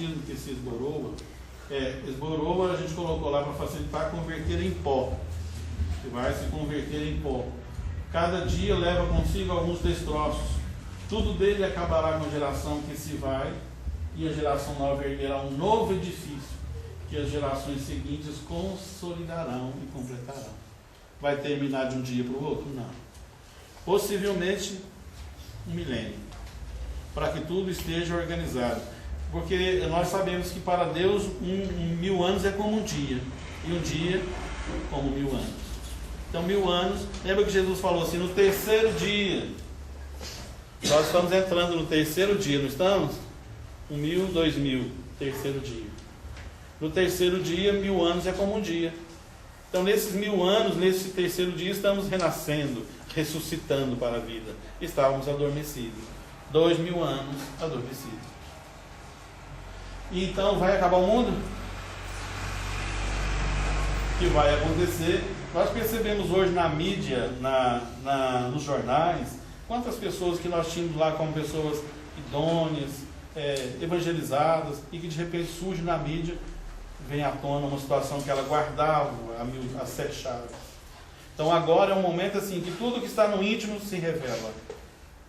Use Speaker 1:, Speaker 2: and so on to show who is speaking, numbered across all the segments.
Speaker 1: batismo, que se esboroa, esboroa a gente colocou lá para facilitar converter em pó, que vai se converter em pó. Cada dia leva consigo alguns destroços. Tudo dele acabará com a geração que se vai, e a geração nova erguerá um novo edifício, que as gerações seguintes consolidarão e completarão. Vai terminar de um dia para o outro? Não. Possivelmente um milênio, para que tudo esteja organizado. Porque nós sabemos que para Deus 1000 anos é como um dia, e um dia como 1000 anos. Então 1000 anos, lembra que Jesus falou assim, no terceiro dia, nós estamos entrando no terceiro dia, não estamos? 1000, 2000, terceiro dia. No terceiro dia, 1000 anos é como um dia. Então nesses 1000 anos, nesse terceiro dia, estamos renascendo, ressuscitando para a vida. Estávamos adormecidos. 2000 anos adormecidos. E então vai acabar o mundo? O que vai acontecer? Nós percebemos hoje na mídia, nos jornais, quantas pessoas que nós tínhamos lá como pessoas idôneas, evangelizadas, e que de repente surge na mídia, vem à tona uma situação que ela guardava as 7 chaves. Então agora é um momento assim que tudo que está no íntimo se revela.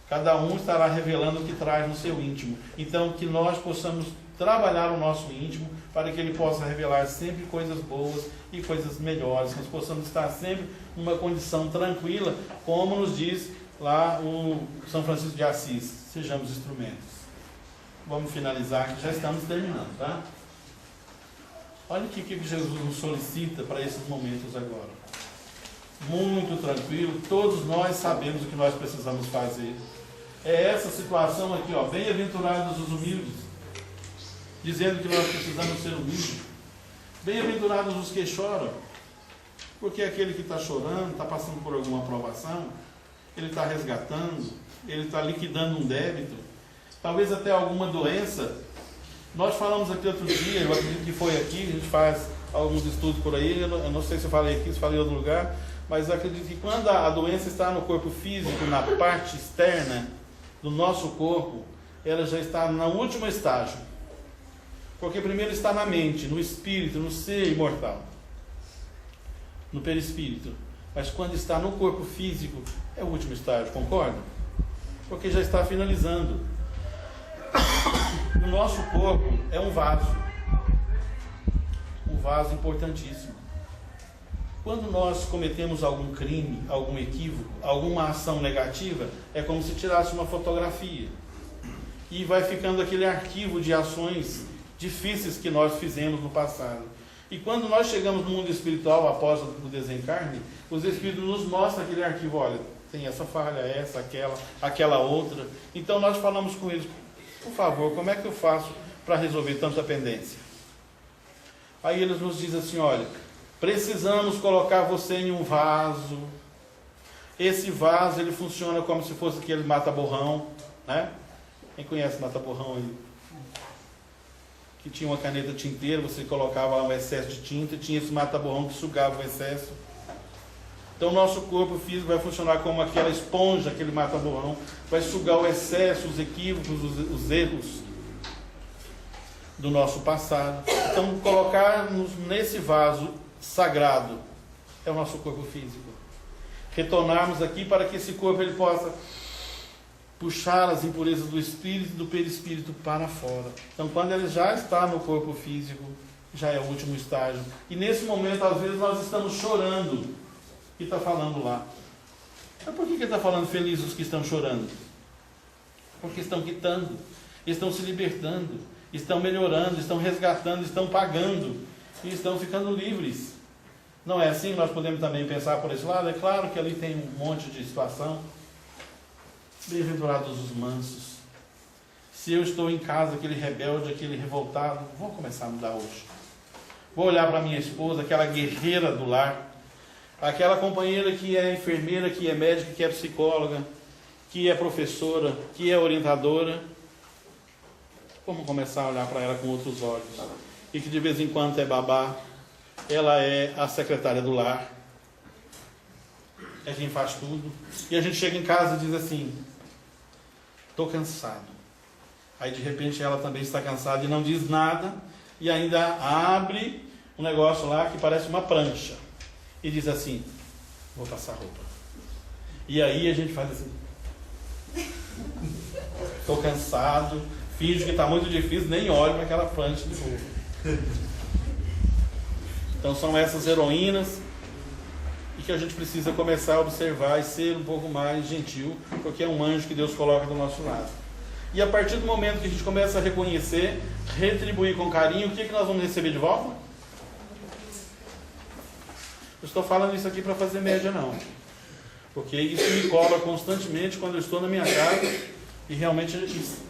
Speaker 1: Cada um estará revelando o que traz no seu íntimo. Então que nós possamos trabalhar o nosso íntimo para que ele possa revelar sempre coisas boas e coisas melhores. Que nós possamos estar sempre numa condição tranquila, como nos diz lá o São Francisco de Assis. Sejamos instrumentos. Vamos finalizar, que já estamos terminando, tá? Olha o que Jesus nos solicita para esses momentos agora. Muito tranquilo, todos nós sabemos o que nós precisamos fazer. É essa situação aqui, ó, bem-aventurados os humildes, dizendo que nós precisamos ser humildes. Bem-aventurados os que choram, porque aquele que está chorando, está passando por alguma provação, ele está resgatando, ele está liquidando um débito, talvez até alguma doença. Nós falamos aqui outro dia, eu acredito que foi aqui, a gente faz alguns estudos por aí, eu não sei se eu falei aqui, se falei em outro lugar, mas eu acredito que quando a doença está no corpo físico, na parte externa do nosso corpo, ela já está no último estágio. Porque primeiro está na mente, no espírito, no ser imortal, no perispírito. Mas quando está no corpo físico, é o último estágio, concorda? Porque já está finalizando. O nosso corpo é um vaso importantíssimo. Quando nós cometemos algum crime, algum equívoco, alguma ação negativa, é como se tirasse uma fotografia e vai ficando aquele arquivo de ações difíceis que nós fizemos no passado. E quando nós chegamos no mundo espiritual após o desencarne, os espíritos nos mostram aquele arquivo, olha, tem essa falha, essa, aquela outra. Então nós falamos com eles, por favor, como é que eu faço para resolver tanta pendência? Aí eles nos dizem assim, olha, precisamos colocar você em um vaso. Esse vaso, ele funciona como se fosse aquele mata-borrão, né? Quem conhece mata-borrão aí? Que tinha uma caneta tinteira, você colocava lá um excesso de tinta, e tinha esse mata-borrão que sugava o excesso. Então o nosso corpo físico vai funcionar como aquela esponja, aquele mata-borrão, vai sugar o excesso, os equívocos, os erros do nosso passado. Então colocar-nos nesse vaso sagrado é o nosso corpo físico. Retornarmos aqui para que esse corpo ele possa puxar as impurezas do espírito e do perispírito para fora. Então quando ele já está no corpo físico, já é o último estágio. E nesse momento, às vezes, nós estamos chorando. E está falando lá. Mas por que ele está falando felizes os que estão chorando? Porque estão quitando, estão se libertando, estão melhorando, estão resgatando, estão pagando e estão ficando livres. Não é assim? Nós podemos também pensar por esse lado. É claro que ali tem um monte de situação. Bem-aventurados os mansos. Se eu estou em casa, aquele rebelde, aquele revoltado, vou começar a mudar hoje. Vou olhar para minha esposa, aquela guerreira do lar, aquela companheira que é enfermeira, que é médica, que é psicóloga, que é professora, que é orientadora. Vamos começar a olhar para ela com outros olhos. E que de vez em quando é babá, ela é a secretária do lar, é quem faz tudo. E a gente chega em casa e diz assim, estou cansado. Aí de repente ela também está cansada e não diz nada, e ainda abre um negócio lá que parece uma prancha, e diz assim: vou passar roupa. E aí a gente faz assim: estou cansado, finge que está muito difícil, nem olho para aquela prancha de roupa. Então são essas heroínas, e que a gente precisa começar a observar e ser um pouco mais gentil, porque é um anjo que Deus coloca do nosso lado. E a partir do momento que a gente começa a reconhecer, retribuir com carinho, o que nós vamos receber de volta? Eu estou falando isso aqui para fazer média não, porque isso me cobra constantemente quando eu estou na minha casa e realmente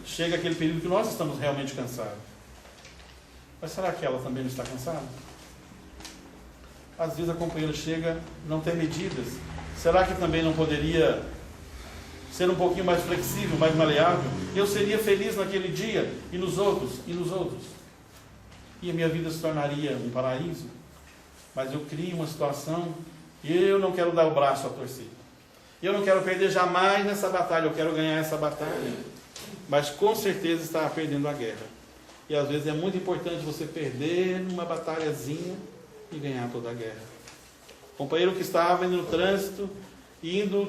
Speaker 1: chega aquele período que nós estamos realmente cansados. Mas será que ela também não está cansada? Às vezes a companheira chega, não tem medidas. Será que também não poderia ser um pouquinho mais flexível, mais maleável? Eu seria feliz naquele dia, e nos outros, e nos outros. E a minha vida se tornaria um paraíso. Mas eu crio uma situação, e eu não quero dar o braço a torcer. Eu não quero perder jamais nessa batalha, eu quero ganhar essa batalha. Mas com certeza está perdendo a guerra. E às vezes é muito importante você perder numa batalhazinha e ganhar toda a guerra. O companheiro que estava indo no trânsito, indo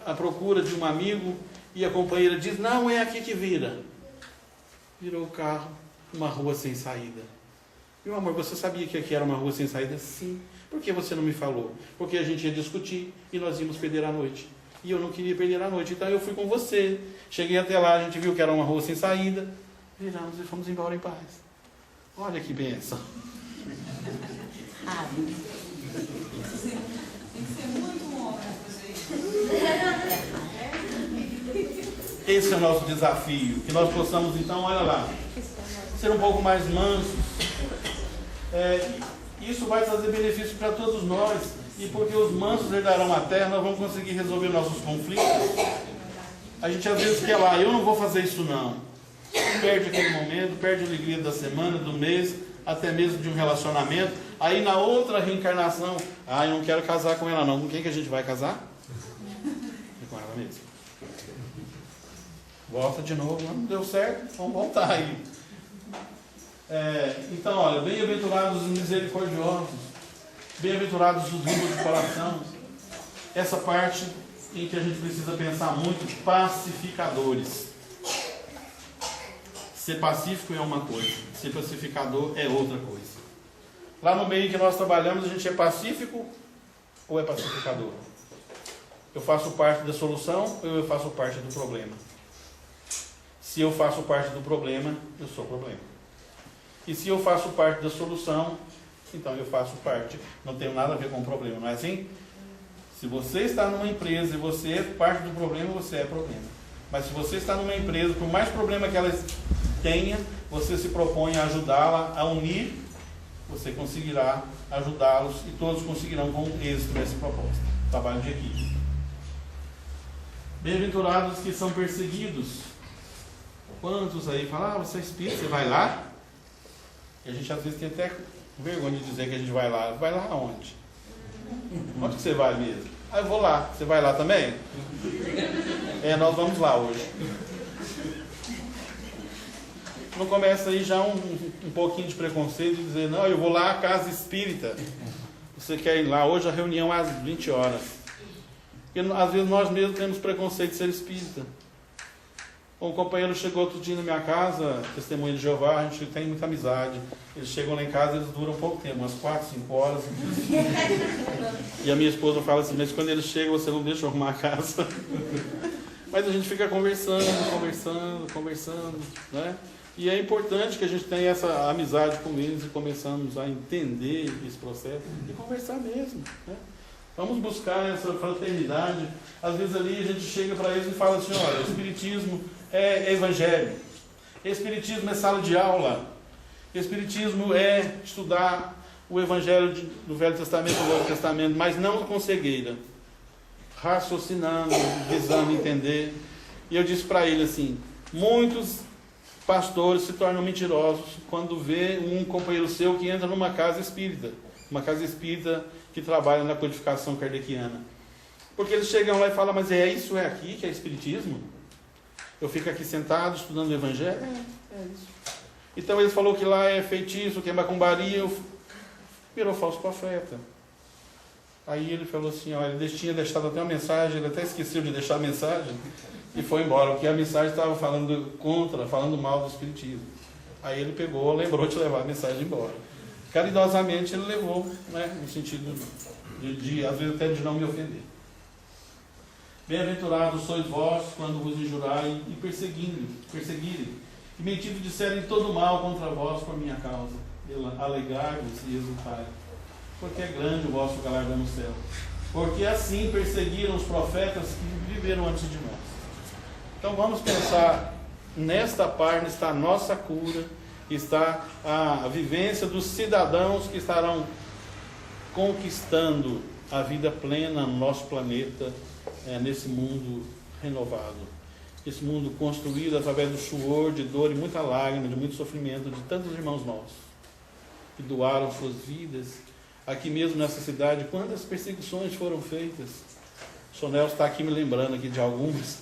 Speaker 1: à procura de um amigo, e a companheira diz: não, é aqui que vira. Virou o carro, uma rua sem saída. Meu amor, você sabia que aqui era uma rua sem saída? Sim. Por que você não me falou? Porque a gente ia discutir e nós íamos perder a noite. E eu não queria perder a noite, então eu fui com você. Cheguei até lá, a gente viu que era uma rua sem saída, viramos e fomos embora em paz. Olha que bênção.
Speaker 2: Tem que ser muito homem para fazer isso.
Speaker 1: Esse é o nosso desafio, que nós possamos então, olha lá, ser um pouco mais mansos. Isso vai trazer benefício para todos nós, e porque os mansos herdarão a terra, nós vamos conseguir resolver nossos conflitos. A gente às vezes quer lá: eu não vou fazer isso não. Perde aquele momento, perde a alegria da semana, do mês, até mesmo de um relacionamento. Aí na outra reencarnação: eu não quero casar com ela não. Com quem que a gente vai casar? É com ela mesmo. Volta de novo: não deu certo, vamos voltar aí. Então olha, bem-aventurados os misericordiosos, bem-aventurados os limpos de coração. Essa parte em que a gente precisa pensar muito: pacificadores. Ser pacífico é uma coisa, ser pacificador é outra coisa. Lá no meio que nós trabalhamos, a gente é pacífico ou é pacificador? Eu faço parte da solução ou eu faço parte do problema? Se eu faço parte do problema, eu sou problema. E se eu faço parte da solução, então eu faço parte. Não tenho nada a ver com o problema, não é assim? Se você está numa empresa e você é parte do problema, você é problema. Mas se você está numa empresa, por mais problema que ela tenha, você se propõe a ajudá-la a unir, você conseguirá ajudá-los e todos conseguirão com êxito nessa proposta. Trabalho de equipe. Bem-aventurados que são perseguidos. Quantos aí falam: você é espírita, você vai lá? E a gente às vezes tem até vergonha de dizer que a gente vai lá. Vai lá aonde? Onde que você vai mesmo? Eu vou lá. Você vai lá também? Nós vamos lá hoje. Não começa aí já um pouquinho de preconceito de dizer: não, eu vou lá à casa espírita. Você quer ir lá hoje, a reunião às 20 horas. Porque às vezes nós mesmos temos preconceito de ser espírita. Um companheiro chegou outro dia na minha casa, testemunha de Jeová, a gente tem muita amizade. Eles chegam lá em casa, eles duram pouco tempo, umas 4, 5 horas. E a minha esposa fala assim: mas quando eles chegam, você não deixa eu arrumar a casa. Mas a gente fica conversando, né? E é importante que a gente tenha essa amizade com eles e começamos a entender esse processo e conversar mesmo, né? Vamos buscar essa fraternidade. Às vezes ali a gente chega para eles e fala assim: olha, o Espiritismo é evangelho, Espiritismo é sala de aula, Espiritismo é estudar o Evangelho do Velho Testamento e do Novo Testamento, mas não com cegueira, raciocinando, visando entender. E eu disse para ele assim: muitos pastores se tornam mentirosos quando vê um companheiro seu que entra numa casa espírita, que trabalha na codificação kardeciana. Porque eles chegam lá e falam: mas isso é aqui que é Espiritismo? Eu fico aqui sentado estudando o Evangelho? É isso. Então ele falou que lá é feitiço, que é macumbaria, virou falso profeta. Aí ele falou assim, olha, ele tinha deixado até uma mensagem, ele até esqueceu de deixar a mensagem e foi embora, porque a mensagem estava falando mal do Espiritismo. Aí ele pegou, lembrou de levar a mensagem embora. Caridosamente ele levou, né, no sentido de às vezes até de não me ofender. Bem-aventurados sois vós quando vos injurarem e perseguirem, e mentindo disserem todo mal contra vós por minha causa. Alegrai-vos e exultai, porque é grande o vosso galardão no céu. Porque assim perseguiram os profetas que viveram antes de nós. Então vamos pensar, nesta parte está a nossa cura, está a vivência dos cidadãos que estarão conquistando a vida plena no nosso planeta, nesse mundo renovado. Esse mundo construído através do suor, de dor e muita lágrima, de muito sofrimento de tantos irmãos nossos, que doaram suas vidas. Aqui mesmo nessa cidade, quantas perseguições foram feitas. O Sonel está aqui me lembrando aqui de algumas,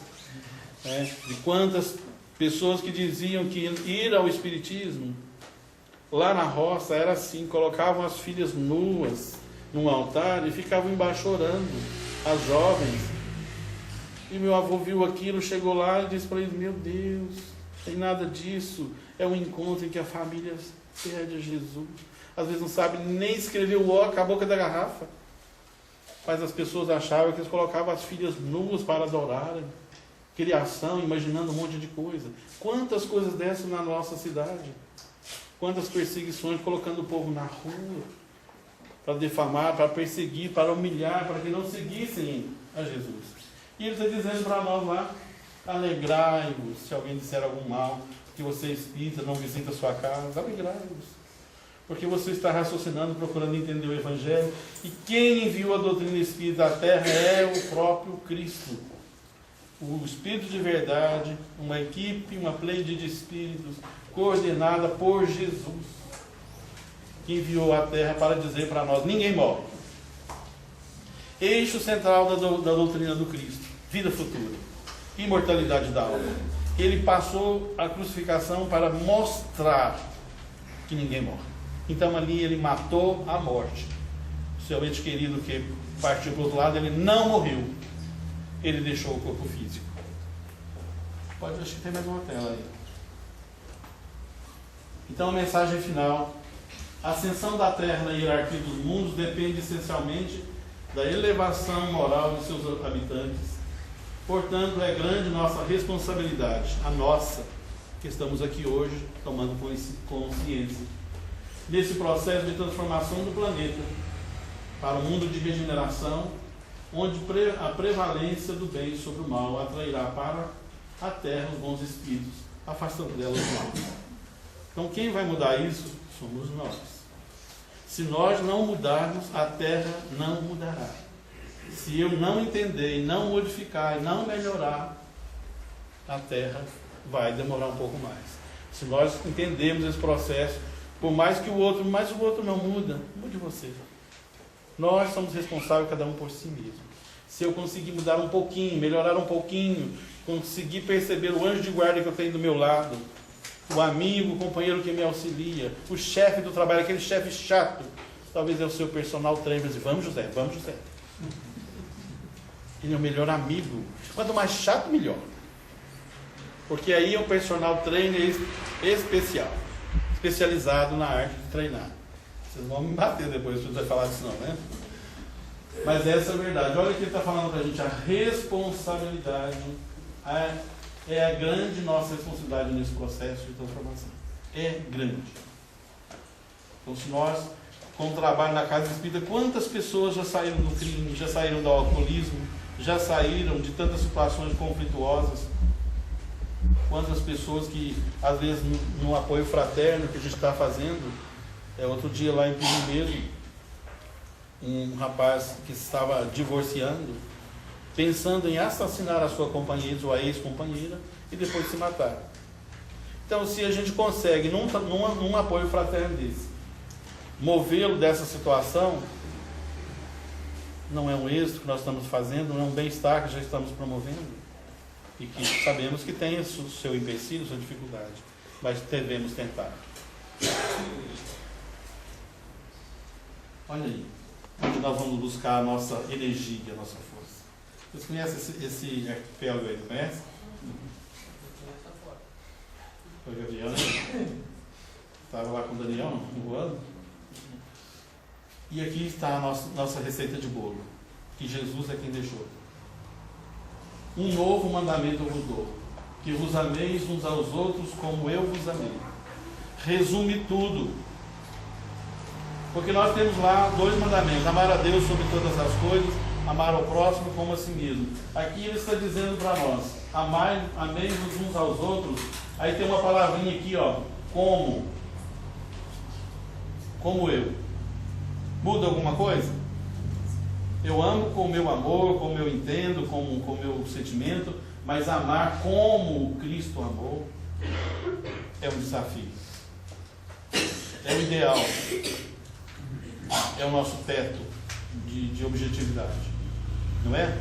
Speaker 1: de quantas pessoas que diziam que ir ao Espiritismo, lá na roça era assim, colocavam as filhas nuas num altar e ficavam embaixo orando, as jovens. E meu avô viu aquilo, chegou lá e disse para eles, meu Deus, tem nada disso, é um encontro em que a família perde a Jesus. Às vezes não sabe nem escrever o O com a boca da garrafa. Mas as pessoas achavam que eles colocavam as filhas nuas para adorarem. Criação, imaginando um monte de coisa. Quantas coisas dessas na nossa cidade? Quantas perseguições, colocando o povo na rua, para defamar, para perseguir, para humilhar, para que não seguissem a Jesus. E ele está dizendo para nós lá, alegrai-vos, se alguém disser algum mal, que você é espírita, não visita a sua casa, alegrai-vos. Porque você está raciocinando, procurando entender o Evangelho, e quem enviou a doutrina espírita à Terra é o próprio Cristo. O Espírito de verdade, uma equipe, uma pleide de espíritos, coordenada por Jesus, que enviou à Terra para dizer para nós, ninguém morre. Eixo central da doutrina do Cristo, vida futura, imortalidade da alma. Ele passou a crucificação para mostrar que ninguém morre. Então ali ele matou a morte. O seu ente querido que partiu para o outro lado, ele não morreu. Ele deixou o corpo físico. Acho que tem mais uma tela aí. Então a mensagem final. A ascensão da Terra na hierarquia dos mundos depende essencialmente da elevação moral de seus habitantes. Portanto, é grande nossa responsabilidade, a nossa, que estamos aqui hoje tomando consciência, nesse processo de transformação do planeta para um mundo de regeneração, onde a prevalência do bem sobre o mal atrairá para a Terra os bons espíritos, afastando delas o mal. Então quem vai mudar isso? Somos nós. Se nós não mudarmos, a Terra não mudará. Se eu não entender, e não modificar, e não melhorar, a Terra vai demorar um pouco mais. Se nós entendermos esse processo, por mais que o outro não muda, mude você. Nós somos responsáveis cada um por si mesmo. Se eu conseguir mudar um pouquinho, melhorar um pouquinho, conseguir perceber o anjo de guarda que eu tenho do meu lado, o amigo, o companheiro que me auxilia, o chefe do trabalho, aquele chefe chato, talvez é o seu personal trainer, dizer, vamos José. Ele é o melhor amigo. Quanto mais chato, melhor. Porque aí é um personal trainer especializado na arte de treinar. Vocês vão me bater depois se você falar disso não, né? Mas essa é a verdade. Olha o que ele está falando para a gente. A responsabilidade é a grande nossa responsabilidade nesse processo de transformação. É grande. Então, se nós, com o trabalho na casa espírita, quantas pessoas já saíram do crime, já saíram do alcoolismo, já saíram de tantas situações conflituosas? Quantas pessoas que, às vezes, no apoio fraterno que a gente está fazendo, outro dia lá em Piri mesmo, um rapaz que estava divorciando, pensando em assassinar a sua companheira ou a ex-companheira e depois se matar. Então, se a gente consegue, num apoio fraterno desse, movê-lo dessa situação, não é um êxito que nós estamos fazendo, não é um bem-estar que já estamos promovendo. E que sabemos que tem o seu empecilho, sua dificuldade, mas devemos tentar. Olha aí, onde nós vamos buscar a nossa energia, a nossa força. Vocês conhecem esse arquipélago aí, não conhece? Foi o Gabriel, né? Estava lá com o Daniel, voando. E aqui está a nossa receita de bolo, que Jesus é quem deixou. Um novo mandamento eu vos dou, que vos ameis uns aos outros como eu vos amei. Resume tudo. Porque nós temos lá 2 mandamentos: amar a Deus sobre todas as coisas, amar ao próximo como a si mesmo. Aqui ele está dizendo para nós: amei-vos uns aos outros. Aí tem uma palavrinha aqui, ó, como eu. Muda alguma coisa? Eu amo com o meu amor, como eu entendo, com o meu sentimento, mas amar como Cristo amou é um desafio. É o ideal. É o nosso teto de objetividade. Não é?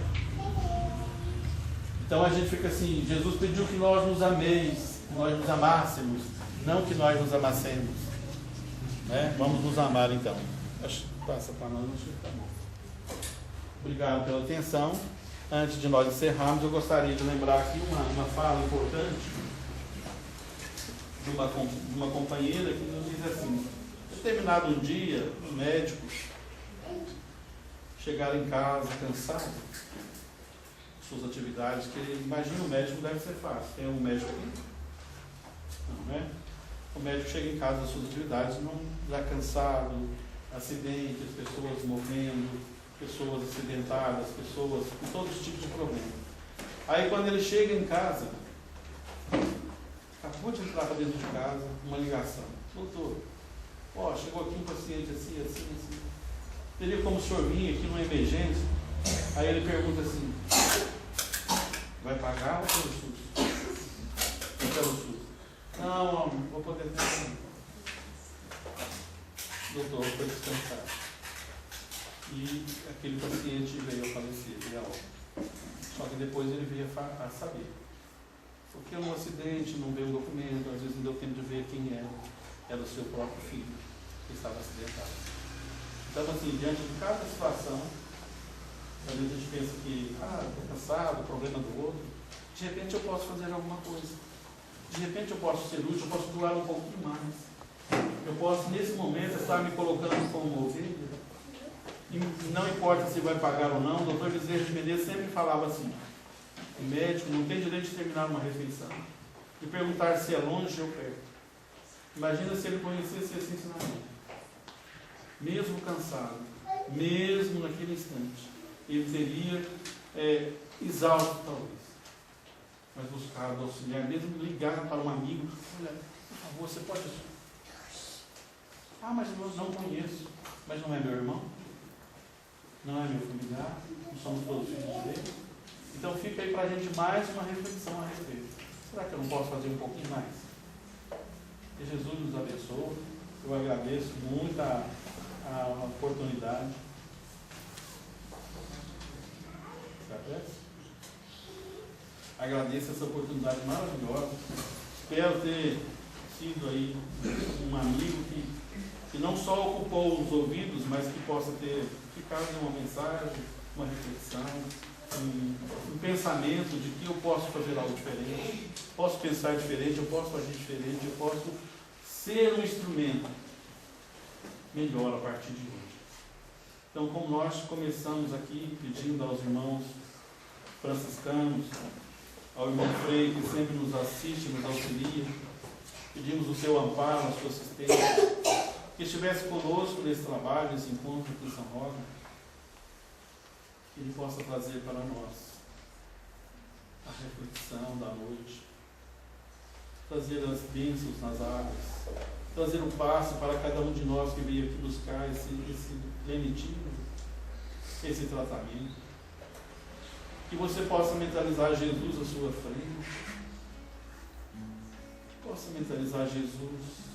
Speaker 1: Então a gente fica assim, Jesus pediu que nós nos ameis, que nós nos amássemos, não que nós nos amassemos. Né? Vamos nos amar então. Acho que passa para nós, acho que tá bom. Obrigado pela atenção. Antes de nós encerrarmos, eu gostaria de lembrar aqui uma fala importante de uma companheira que nos diz assim: determinado um dia, um médico chegar em casa cansado, suas atividades, que imagina, o médico deve ser fácil. Tem um médico aqui? Não, né? O médico chega em casa das suas atividades, já cansado, acidentes, pessoas morrendo, pessoas acidentadas, pessoas com todos os tipos de problemas. Aí quando ele chega em casa, acabou de entrar para dentro de casa, uma ligação: doutor, ó, chegou aqui um paciente assim, assim, assim. Teria como o senhor vir aqui numa emergência? Aí ele pergunta assim: vai pagar ou pelo SUS? Ou pelo SUS? Não, vou poder ter. Doutor, foi descansar. E aquele paciente veio a falecer, veio a óbito. Só que depois ele veio a saber. Porque um acidente, não veio um documento, às vezes não deu tempo de ver quem era. Era o seu próprio filho que estava acidentado. Então, assim, diante de cada situação, às vezes a gente pensa que, estou cansado, problema do outro. De repente eu posso fazer alguma coisa. De repente eu posso ser útil, eu posso doar um pouquinho mais. Eu posso, nesse momento, estar me colocando como ovelha. E não importa se vai pagar ou não. O doutor Bezerra de Menezes sempre falava assim: o médico não tem direito de terminar uma refeição e perguntar se é longe ou perto. Imagina se ele conhecesse esse ensinamento. Mesmo cansado, mesmo naquele instante, ele teria exausto talvez, mas buscado auxiliar, mesmo ligar para um amigo: olha, por favor, você pode... mas eu não conheço. Mas não é meu irmão? Não é meu familiar? Não somos todos filhos de Deus? Então fica aí para a gente mais uma reflexão a respeito. Será que eu não posso fazer um pouquinho mais? Que Jesus nos abençoe. Eu agradeço muito a oportunidade. Agradeço essa oportunidade maravilhosa. Espero ter sido aí um amigo que não só ocupou os ouvidos, mas que possa ter ficado uma mensagem, uma reflexão, um pensamento de que eu posso fazer algo diferente, posso pensar diferente, eu posso agir diferente, eu posso ser um instrumento melhor a partir de hoje. Então, como nós começamos aqui pedindo aos irmãos franciscanos, ao irmão Frei, que sempre nos assiste, nos auxilia, pedimos o seu amparo, a sua assistência, que estivesse conosco nesse trabalho, nesse encontro aqui em São Roque, que Ele possa trazer para nós a reflexão da noite, trazer as bênçãos nas águas, trazer um passo para cada um de nós que veio aqui buscar esse plenitivo, esse tratamento. Que você possa mentalizar Jesus à sua frente, possa mentalizar Jesus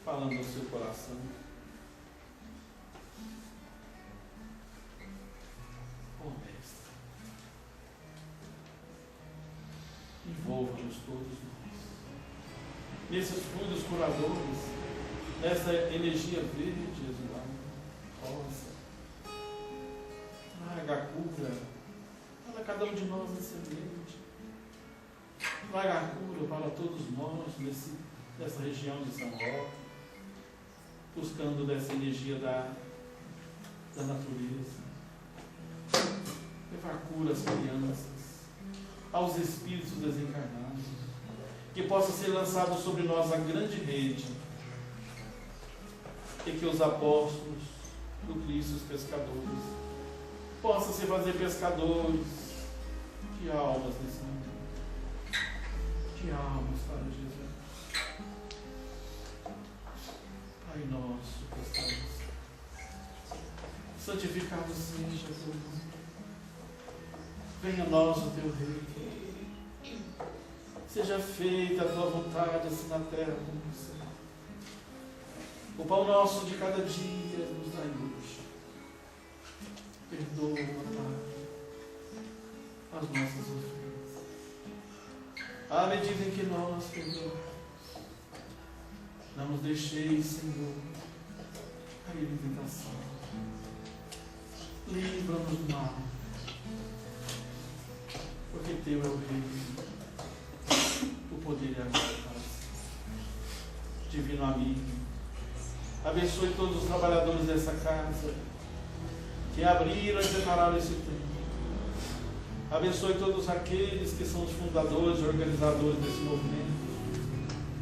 Speaker 1: falando ao seu coração. Oh, Mestre, todos nós. Nesses fluidos curadores, nessa energia verde, Jesus, possa traga a cura para cada um de nós nesse ambiente. Traga a cura para todos nós nessa região de São Roque, buscando dessa energia da natureza. Leva a cura às crianças, aos espíritos desencarnados, que possa ser lançado sobre nós a grande rede, e que os apóstolos do Cristo, os pescadores, possam se fazer pescadores de almas nesse mundo, de almas para Jesus. Pai nosso que estás no céu, santificado seja o teu nome. Venha a nós o teu reino. Seja feita a tua vontade, assim na terra como no céu. O pão nosso de cada dia nos dai hoje. Perdoa, Pai, as nossas ofensas, à medida em que nós perdoamos. Não nos deixeis, Senhor, cair em tentação. Livra-nos do mal, porque teu é o reino, o poder e a glória. Divino amigo, abençoe todos os trabalhadores dessa casa que abriram e prepararam esse tempo. Abençoe todos aqueles que são os fundadores e organizadores desse movimento,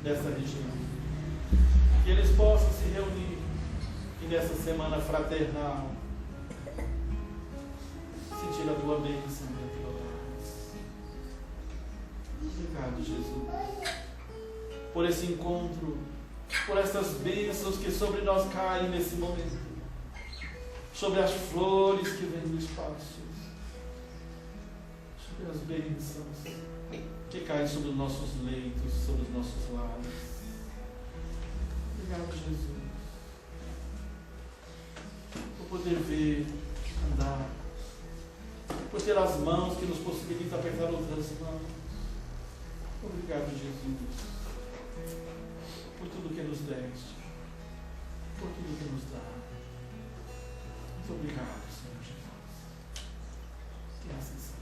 Speaker 1: dessa região. Que eles possam se reunir e nessa semana fraternal sentir a tua bênção e a tua paz. Obrigado, Jesus, por esse encontro, por essas bênçãos que sobre nós caem nesse momento, sobre as flores que vêm do espaço, sobre as bênçãos que caem sobre os nossos leitos, sobre os nossos lares. Obrigado, Jesus, por poder ver, andar, por ter as mãos que nos possibilitam apertar outras mãos. Obrigado, Jesus, por tudo que nos deste, por tudo que nos dá. Muito obrigado, Senhor Jesus. Que assim seja.